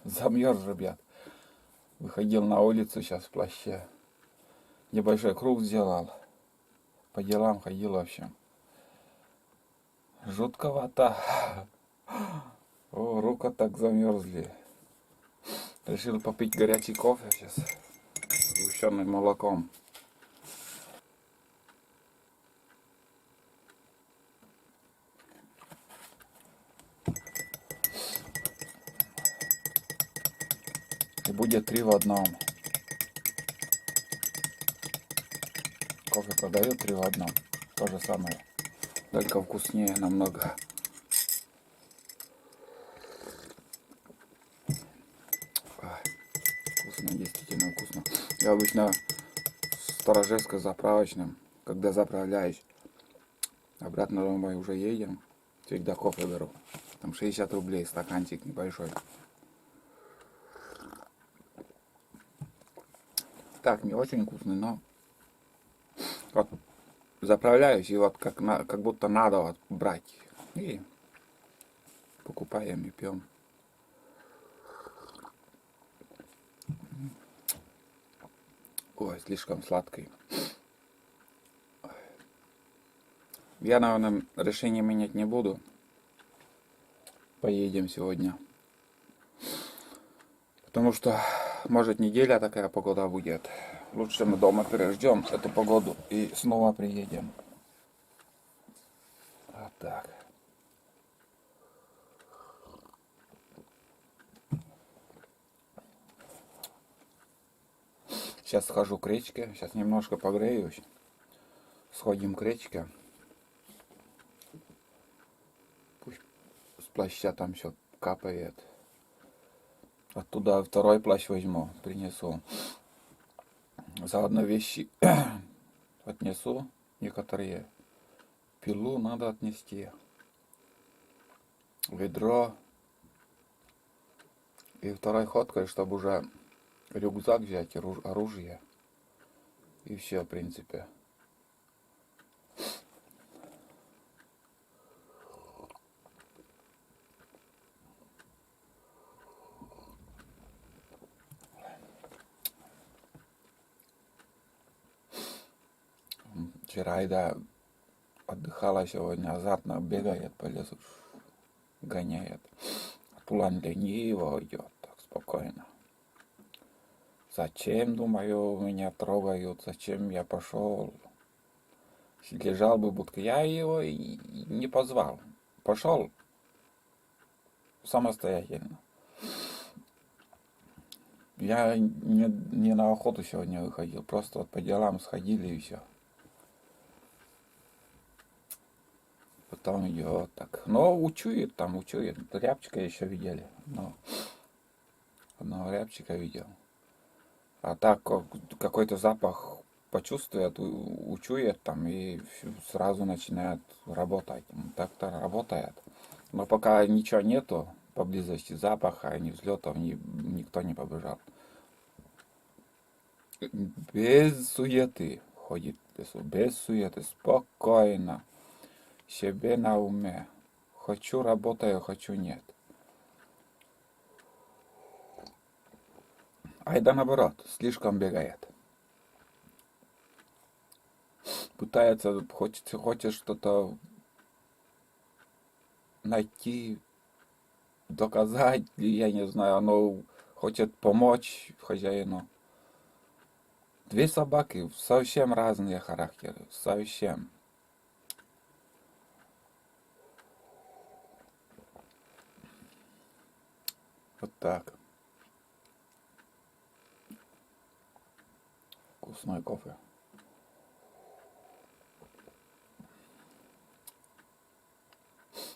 Замерз, ребят. Выходил на улицу сейчас в плаще. Небольшой круг сделал. По делам ходил вообще. Жутковато. О, рука так замерзли. Решил попить горячий кофе сейчас. С сгущенным молоком. И будет 3 в одном. Кофе продают 3 в одном. То же самое. Только вкуснее намного. Вкусно, действительно вкусно. Я обычно в Сторожевской заправочном, когда заправляюсь, обратно домой уже едем, всегда кофе беру. Там 60 рублей стаканчик небольшой. Так, не очень вкусный, но вот заправляюсь и вот как будто надо вот брать. И покупаем и пьем. Ой, слишком сладкий. Я, наверное, решение менять не буду. Поедем сегодня. Потому что, может, неделя такая погода будет. Лучше мы дома переждем эту погоду и снова приедем. Вот так. Сейчас схожу к речке. Сейчас немножко погреюсь. Сходим к речке. Пусть с плаща там все капает. Оттуда второй плащ возьму, принесу. Заодно вещи отнесу. Некоторые. Пилу надо отнести. Ведро. И второй ходкой, чтобы уже рюкзак взять, оружие. И все, в принципе. Вчера Айда отдыхала сегодня, азартно бегает по лесу, гоняет. Тулан лениво идет, так спокойно. Зачем, думаю, меня трогают, зачем я пошел? Лежал бы будка, я его и не позвал. Пошел самостоятельно. Я не на охоту сегодня выходил, просто вот по делам сходили и все. Потом идет так. Но учует там, учует. Рябчика еще видели. Но одного рябчика видел. А так какой-то запах почувствует, учует там и сразу начинает работать. Так-то работает. Но пока ничего нету поблизости запаха, ни взлетов, никто не побежал. Без суеты ходит, без суеты, спокойно, себе на уме. Хочу работаю, хочу нет. Айда наоборот, слишком бегает. Пытается, хочет что-то найти, доказать, я не знаю, оно хочет помочь хозяину. Две собаки совсем разные характеры, совсем. Вот так. Вкусной кофе.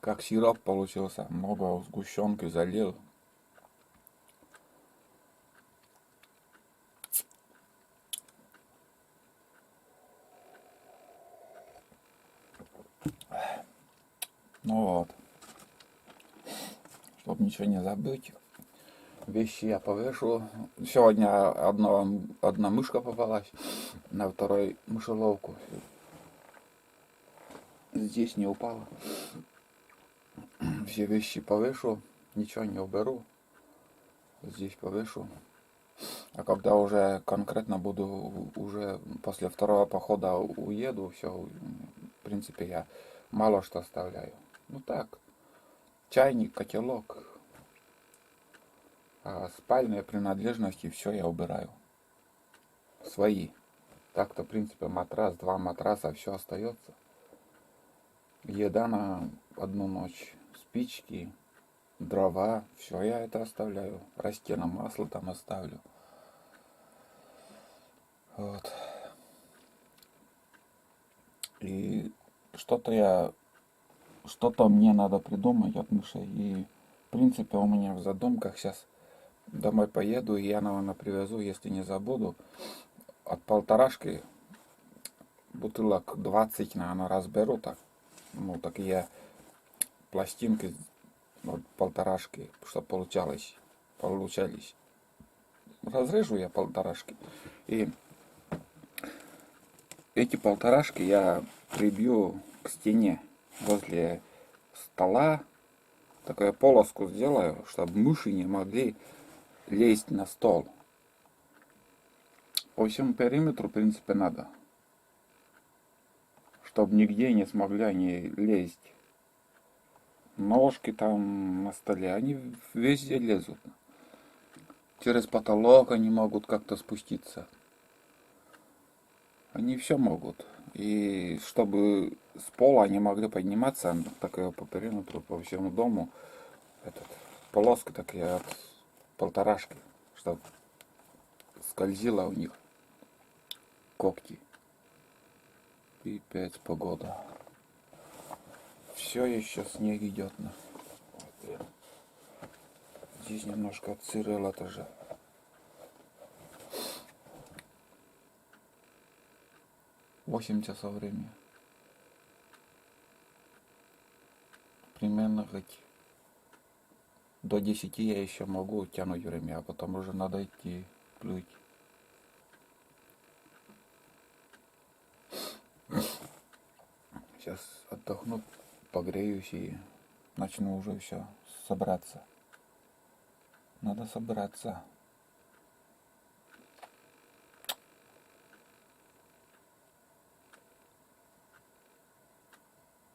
Как сироп получился, много сгущенки залил. Ну вот, чтобы ничего не забыть, вещи я повешу. Сегодня одна мышка попалась на второй мышеловку. Здесь не упала. Все вещи повешу, ничего не уберу. Здесь повешу. А когда уже конкретно буду, уже после второго похода уеду, все, в принципе, я мало что оставляю. Ну так, чайник, котелок, а спальные принадлежности, все я убираю. Свои. Так-то, в принципе, матрас, два матраса, все остается. Еда на одну ночь, спички, дрова, все я это оставляю. Растительное масло там оставлю. Вот. И что-то мне надо придумать от мышей. И, в принципе, у меня в задумках сейчас домой поеду, и я, наверное, привезу, если не забуду, от полторашки бутылок 20, наверное, разберу так. Ну, так я пластинки от полторашки, чтобы получались. Разрежу я полторашки. И эти полторашки я прибью к стене возле стола. Такую полоску сделаю, чтобы мыши не могли лезть на стол. По всему периметру, в принципе, надо. Чтобы нигде не смогли они лезть. Ножки там на столе, они везде лезут. Через потолок они могут как-то спуститься. Они все могут. И чтобы с пола они могли подниматься, такая по периметру, по всему дому, полоска такая от полторашки, чтобы скользила у них когти. Пипец, погода. Все еще снег идет. Здесь немножко отсырело тоже. Восемь часов времени. Примерно хоть до 10 я еще могу тянуть время, а потом уже надо идти плыть. Сейчас отдохну, погреюсь и начну уже все собраться. Надо собраться.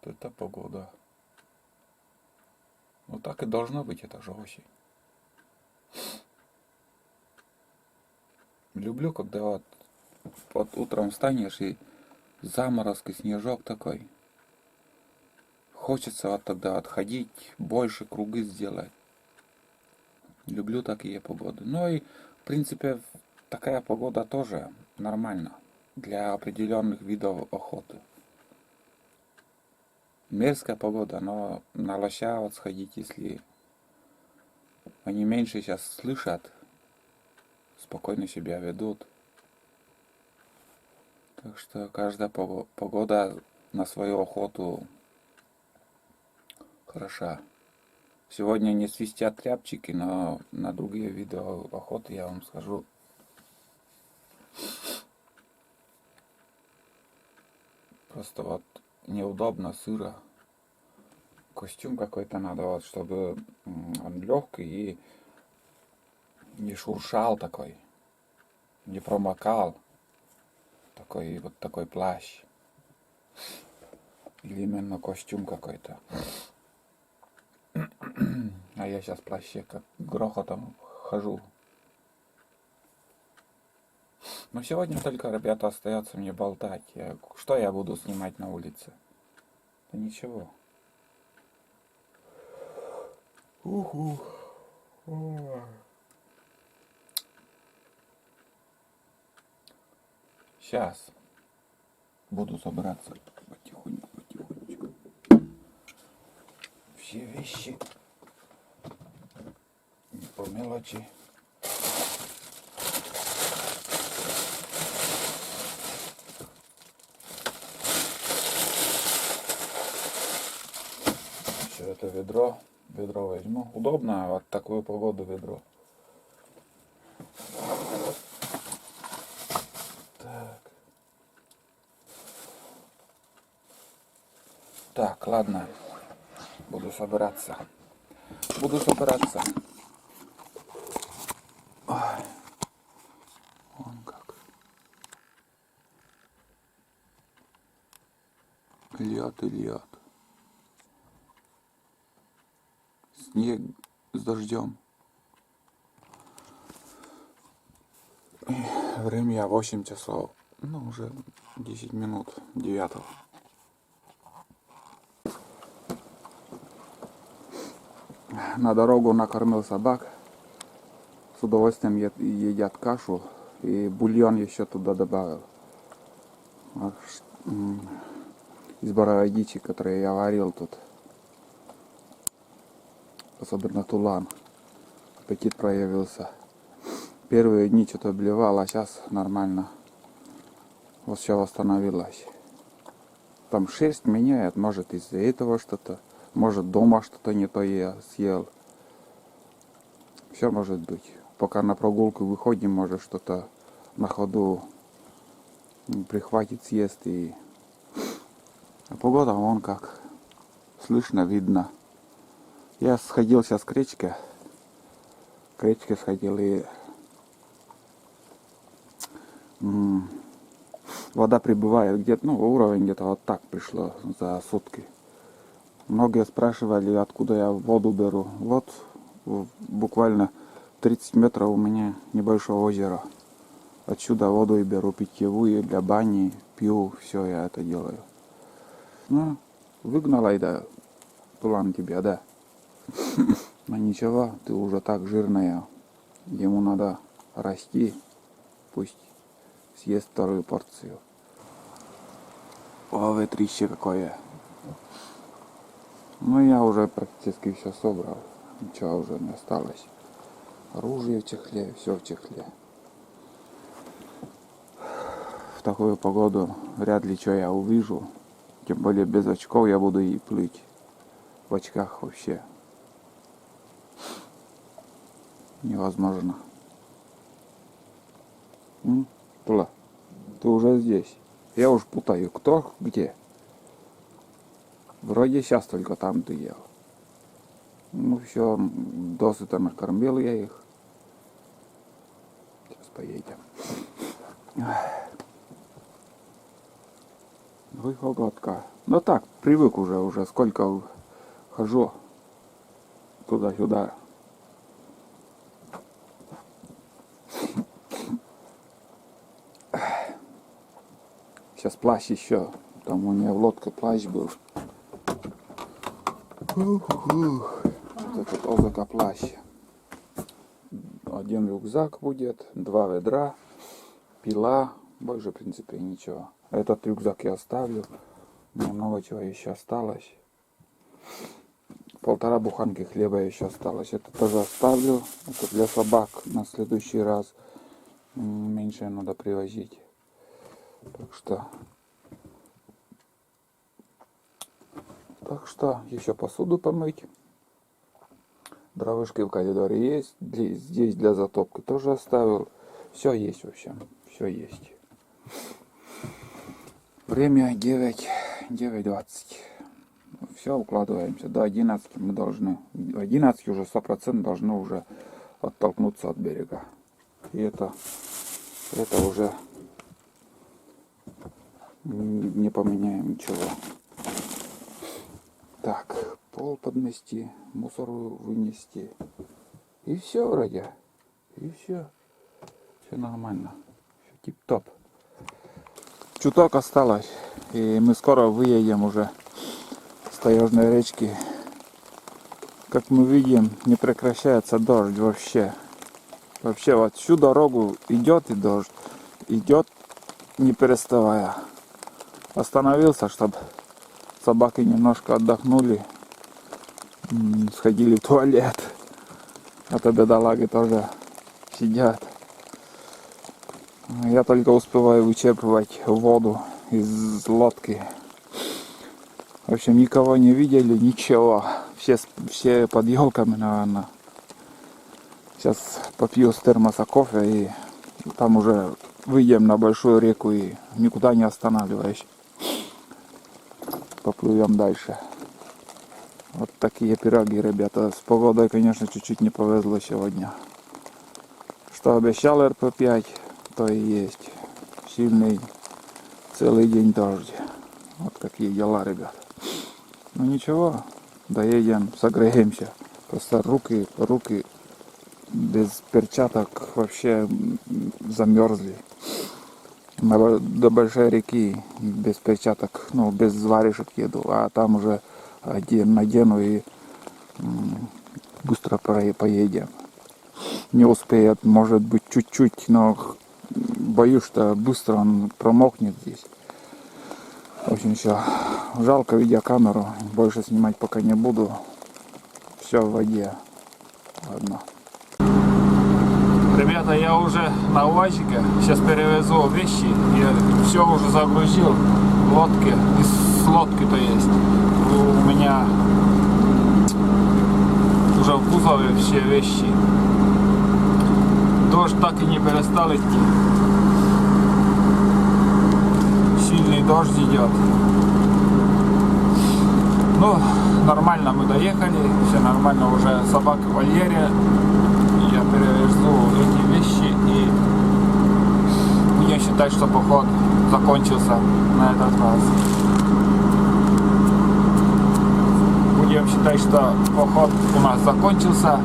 Это погода. Ну так и должно быть, это же осень. Люблю, когда вот утром встанешь и заморозок и снежок такой. Хочется вот тогда отходить, больше круги сделать. Люблю такие погоды. Ну и, в принципе, такая погода тоже нормально для определенных видов охоты. Мерзкая погода, но на лося вот сходить, если они меньше сейчас слышат, спокойно себя ведут. Так что каждая погода на свою охоту хороша. Сегодня не свистят тряпчики, но на другие виды охоты я вам скажу. Просто вот неудобно, сыро. Костюм какой-то надо, вот, чтобы он легкий и не шуршал такой, не промокал. Такой вот такой плащ. Или именно костюм какой-то. А я сейчас в плаще как грохотом хожу. Но сегодня только, ребята, остается мне болтать. Что я буду снимать на улице? Да ничего. Уху. Сейчас буду собраться потихонечку. Все вещи по мелочи. Все это ведро возьму. Удобно вот такую погоду ведро. Так, ладно. Буду собираться. Ой. Вон как. Льет и льет. Снег с дождем. Время 8 часов. Ну, уже 10 минут 9. На дорогу накормил собак. С удовольствием едят кашу. И бульон еще туда добавил. Из бородичи, которые я варил тут. Особенно тулан. Аппетит проявился. Первые дни что-то блевал, а сейчас нормально. Вот все восстановилось. Там шерсть меняет, может из-за этого что-то. Может дома что-то не то я съел. Все может быть. Пока на прогулку выходим, может что-то на ходу прихватит, съест. И а погода вон как. Слышно, видно. Я сходил сейчас к речке. К речке сходил и вода прибывает где-то, ну, уровень где-то вот так пришло за сутки. Многие спрашивали, откуда я воду беру. Вот буквально 30 метров у меня небольшое озеро. Отсюда воду и беру питьевую для бани, пью, все я это делаю. Ну, выгнала и да, план тебя, да. Но ничего, ты уже так жирная. Ему надо расти, пусть съест вторую порцию. О, ветрище какое. Ну, я уже практически все собрал. Ничего уже не осталось. Оружие в чехле, все в чехле. В такую погоду вряд ли что я увижу. Тем более без очков я буду и плыть. В очках вообще невозможно. Тула, ты уже здесь. Я уж путаю, кто где. Вроде сейчас только там ты ел. Ну все, досыта накормил я их. Сейчас поедем. Ой, погодка. Ну так, привык уже сколько хожу туда-сюда. Сейчас плащ еще. Там у меня в лодке плащ был. Вот этот озака плащ. Один рюкзак будет, 2 ведра, пила. Больше, в принципе, ничего. Этот рюкзак я оставлю. Много чего еще осталось. 1,5 буханки хлеба еще осталось. Это тоже оставлю. Это для собак на следующий раз. Меньше надо привозить. Так что еще посуду помыть. Дровышки в коридоре есть. Здесь для затопки тоже оставил. Все есть, в общем. Все есть. Время 9:20. Все, укладываемся. До 11 мы должны. В 11 уже 100% должны уже оттолкнуться от берега. И это уже не поменяем ничего. Так, пол подмести, мусор вынести. И все вроде. И все. Все нормально. Все тип-топ. Чуток осталось. И мы скоро выедем уже с Таежной речки. Как мы видим, не прекращается дождь вообще. Вообще вот всю дорогу идет и дождь. Идет не переставая. Остановился, чтобы собаки немножко отдохнули. Сходили в туалет. А то бедолаги тоже сидят. Я только успеваю вычерпывать воду из лодки. В общем, никого не видели, ничего. Все под елками, наверное. Сейчас попью с термоса кофе и там уже выйдем на большую реку и никуда не останавливаясь. Поплывем дальше. Вот такие пироги, ребята. С погодой, конечно, чуть-чуть не повезло сегодня. Что обещал РП-5, то и есть. Сильный целый день дождь. Вот какие дела, ребят. Ну ничего, доедем, согреемся. Просто руки без перчаток вообще замерзли. До большой реки без перчаток, ну без варежек еду, а там уже надену и быстро поедем. Не успеет, может быть, чуть-чуть, но боюсь, что быстро он промокнет здесь. В общем, все. Жалко видеокамеру, больше снимать пока не буду. Все в воде. Ладно. Ребята, я уже на УАЗике. Сейчас перевезу вещи. Я все уже загрузил в лодке. Из лодки то есть. У меня уже в кузове все вещи. Дождь так и не перестал идти. Сильный дождь идет. Ну, нормально мы доехали. Все нормально, уже собака в вольере. Я перевезу эти вещи и будем считать, что поход закончился на этот раз. Будем считать, что поход у нас закончился.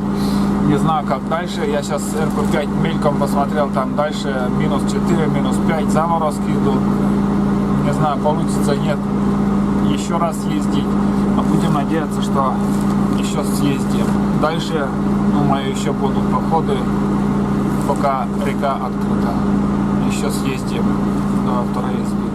Не знаю, как дальше. Я сейчас РП-5 мельком посмотрел, там дальше минус 4, минус 5 заморозки идут. Не знаю, получится, нет, еще раз ездить. Но будем надеяться, что еще съездим. Дальше, думаю, еще будут походы, пока река открыта. Еще съездим до второй избы.